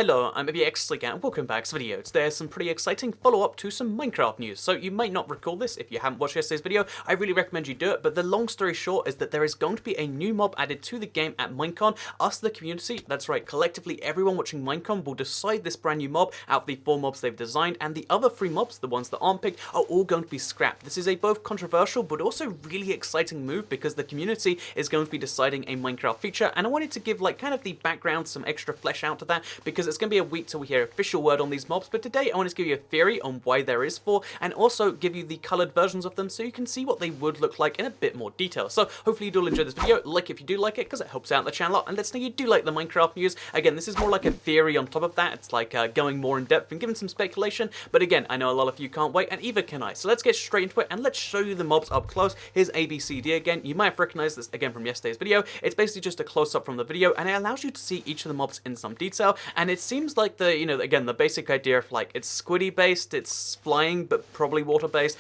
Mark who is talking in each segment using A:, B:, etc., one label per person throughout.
A: Hello, I'm XSlick and welcome back to the video. Today is some pretty exciting follow-up to some Minecraft news. So you might not recall this if you haven't watched yesterday's video. I really recommend you do it, but the long story short is that there is going to be a new mob added to the game at Minecon. Us, the community, that's right, collectively everyone watching Minecon will decide this brand new mob out of the 4 mobs they've designed, and the other 3 mobs, the ones that aren't picked, are all going to be scrapped. This is a both controversial but also really exciting move because the community is going to be deciding a Minecraft feature, and I wanted to give like kind of the background, some extra flesh out to that, because it's going to be a week till we hear official word on these mobs. But today I want to give you a theory on why there is 4, and also give you the coloured versions of them so you can see what they would look like in a bit more detail. So hopefully you do enjoy this video. Like if you do like it, because it helps out the channel a lot, and let's know you do like the Minecraft news. Again, this is more like a theory on top of that. It's like going more in depth and giving some speculation, but again, I know a lot of you can't wait, and either can I. So let's get straight into it and let's show you the mobs up close. Here's ABCD again. You might have recognized this again from yesterday's video. It's basically just a close-up from the video, and it allows you to see each of the mobs in some detail, and it seems like the, you know, again, the basic idea of like it's squiddy based, it's flying but probably water based.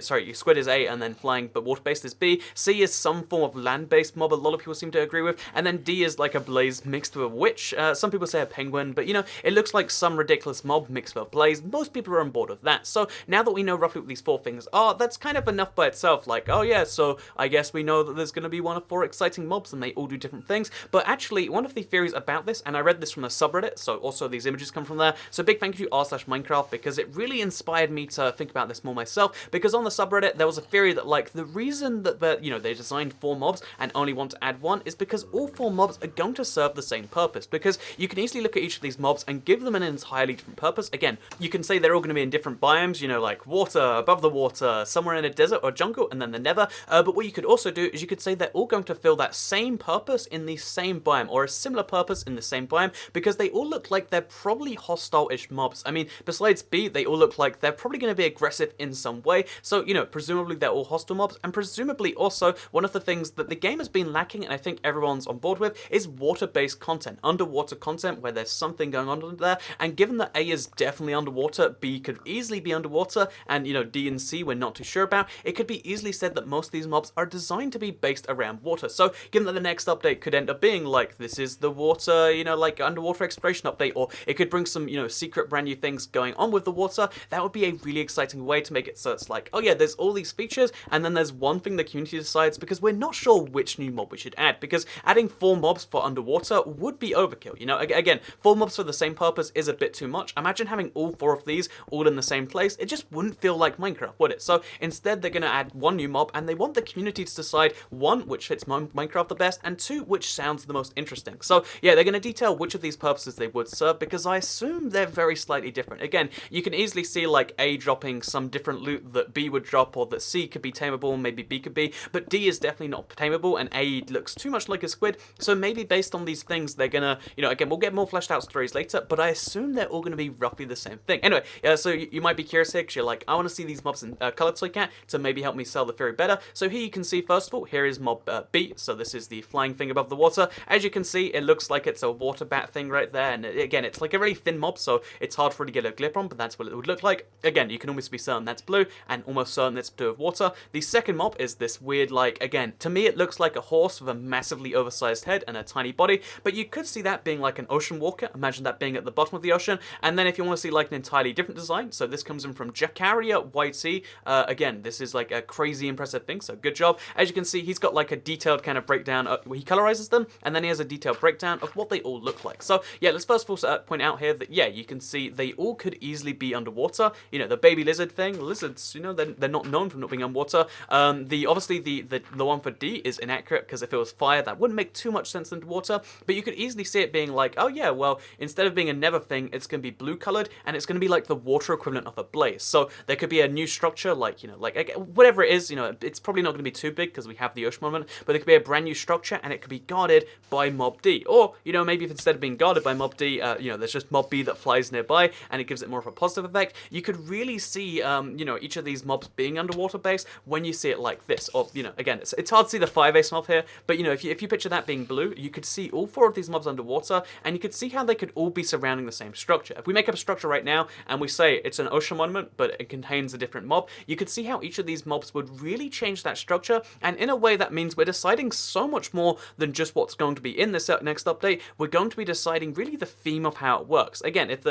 A: Sorry, squid is A, and then flying but water based is B. C is some form of land based mob. A lot of people seem to agree with, and then D is like a blaze mixed with a witch. Some people say a penguin, but you know, it looks like some ridiculous mob mixed with a blaze. Most people are on board with that. So now that we know roughly what these 4 things are, that's kind of enough by itself. Like, oh yeah, so I guess we know that there's going to be one of 4 exciting mobs, and they all do different things. But actually, one of the theories about this, and I read this from a subreddit, so also these images come from there. So big thank you to r/Minecraft, because it really inspired me to think about this more myself. Because on the subreddit there was a theory that like the reason that they designed 4 mobs and only want to add 1 is because all 4 mobs are going to serve the same purpose. Because you can easily look at each of these mobs and give them an entirely different purpose. Again, you can say they're all going to be in different biomes, you know, like water, above the water, somewhere in a desert or jungle, and then the nether. But what you could also do is you could say they're all going to fill that same purpose in the same biome, or a similar purpose in the same biome, because they all look like they're probably hostile-ish mobs. I mean, besides B, they all look like they're probably going to be aggressive in some way. So, you know, presumably they're all hostile mobs, and presumably also one of the things that the game has been lacking, and I think everyone's on board with, is water-based content, underwater content where there's something going on under there. And given that A is definitely underwater, B could easily be underwater, and you know, D and C we're not too sure about, it could be easily said that most of these mobs are designed to be based around water. So given that the next update could end up being like, this is the water, you know, like underwater exploration update, or it could bring some, you know, secret brand new things going on with the water, that would be a really exciting way to make it so it's like, oh yeah, there's all these features, and then there's one thing the community decides, because we're not sure which new mob we should add, because adding 4 mobs for underwater would be overkill. You know, again, 4 mobs for the same purpose is a bit too much. Imagine having all 4 of these all in the same place. It just wouldn't feel like Minecraft, would it? So instead they're going to add 1 new mob, and they want the community to decide 1, which fits Minecraft the best, and 2, which sounds the most interesting. So yeah, they're going to detail which of these purposes they would serve, because I assume they're very slightly different. Again, you can easily see like A dropping some different loot that B would drop, or that C could be tameable, maybe B could be, but D is definitely not tameable, and A looks too much like a squid. So maybe based on these things, they're gonna, you know, again, we'll get more fleshed out stories later, but I assume they're all gonna be roughly the same thing. Anyway, so you might be curious here, because you're like, I want to see these mobs in colored so you can, to maybe help me sell the theory better. So here you can see, first of all, here is mob B. So this is the flying thing above the water. As you can see, it looks like it's a water bat thing right there, and again, it's like a really thin mob, so it's hard for it to get a grip on, but that's what it would look like. Again, you can almost be certain that's blue, and almost certain it's to do with water. The second mob is this weird, like, again, to me it looks like a horse with a massively oversized head and a tiny body, but you could see that being like an ocean walker. Imagine that being at the bottom of the ocean. And then if you want to see like an entirely different design, so this comes in from Jacaria YT. Again, this is like a crazy impressive thing, so good job. As you can see, he's got like a detailed kind of breakdown, where he colorizes them, and then he has a detailed breakdown of what they all look like. So yeah, let's first of all point out here that yeah, you can see they all could easily be underwater. You know, the baby lizard thing, lizards, you know, they're not known for not being underwater. Obviously the one for D is inaccurate, because if it was fire, that wouldn't make too much sense underwater, but you could easily see it being like, oh yeah, well, instead of being a nether thing, it's going to be blue colored, and it's going to be like the water equivalent of a blaze. So there could be a new structure, like, you know, like whatever it is, you know, it's probably not going to be too big because we have the ocean monument, but there could be a brand new structure, and it could be guarded by mob D. Or, you know, maybe if instead of being guarded by mob D, you know, there's just mob B that flies nearby, and it gives it more of a positive effect. You could really see, you know, each of these mobs being underwater based when you see it like this. Or, you know, again, it's hard to see the 5-ace mob here, but you know, if you picture that being blue, you could see all 4 of these mobs underwater, and you could see how they could all be surrounding the same structure. If we make up a structure right now and we say it's an ocean monument, but it contains a different mob, you could see how each of these mobs would really change that structure, and in a way that means we're deciding so much more than just what's going to be in this next update. We're going to be deciding deciding really the theme of how it works. Again, if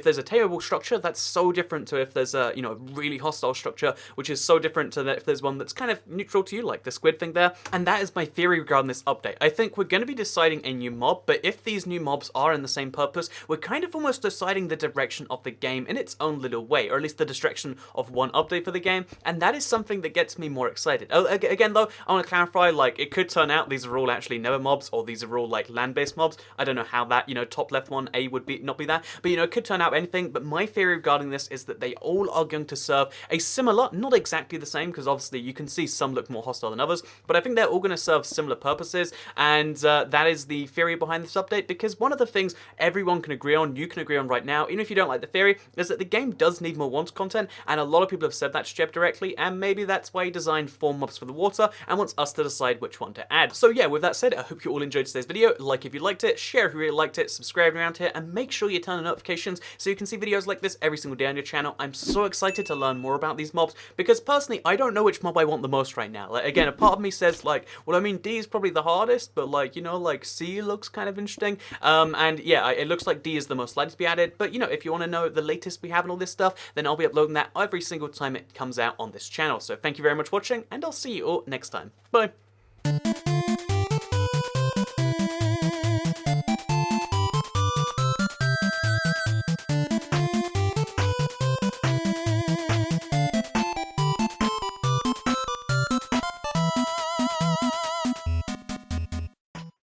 A: there's a terrible structure, that's so different to if there's a really hostile structure, which is so different to that if there's one that's kind of neutral to you, like the squid thing there. And that is my theory regarding this update. I think we're going to be deciding a new mob, but if these new mobs are in the same purpose, we're kind of almost deciding the direction of the game in its own little way, or at least the direction of one update for the game, and that is something that gets me more excited. Again though, I want to clarify, like, it could turn out these are all actually never mobs, or these are all like land-based mobs. I don't know how that, top left one, A would be not be that, but it could turn out anything. But my theory regarding this is that they all are going to serve a similar, not exactly the same, because obviously you can see some look more hostile than others, but I think they're all going to serve similar purposes, and that is the theory behind this update, because one of the things everyone can agree on, you can agree on right now, even if you don't like the theory, is that the game does need more want content, and a lot of people have said that to Jeb directly, and maybe that's why he designed 4 mobs for the water, and wants us to decide which one to add. So yeah, with that said, I hope you all enjoyed today's video. Like if you liked it, share if you really liked it, subscribe around here, and make sure you turn on notifications so you can see videos like this every single day on your channel. I'm so excited to learn more about these mobs, because personally, I don't know which mob I want the most right now. Like, again, a part of me says, like, well, I mean, D is probably the hardest, but like, like C looks kind of interesting. And yeah, it looks like D is the most likely to be added, but if you want to know the latest we have and all this stuff, then I'll be uploading that every single time it comes out on this channel. So thank you very much for watching, and I'll see you all next time. Bye.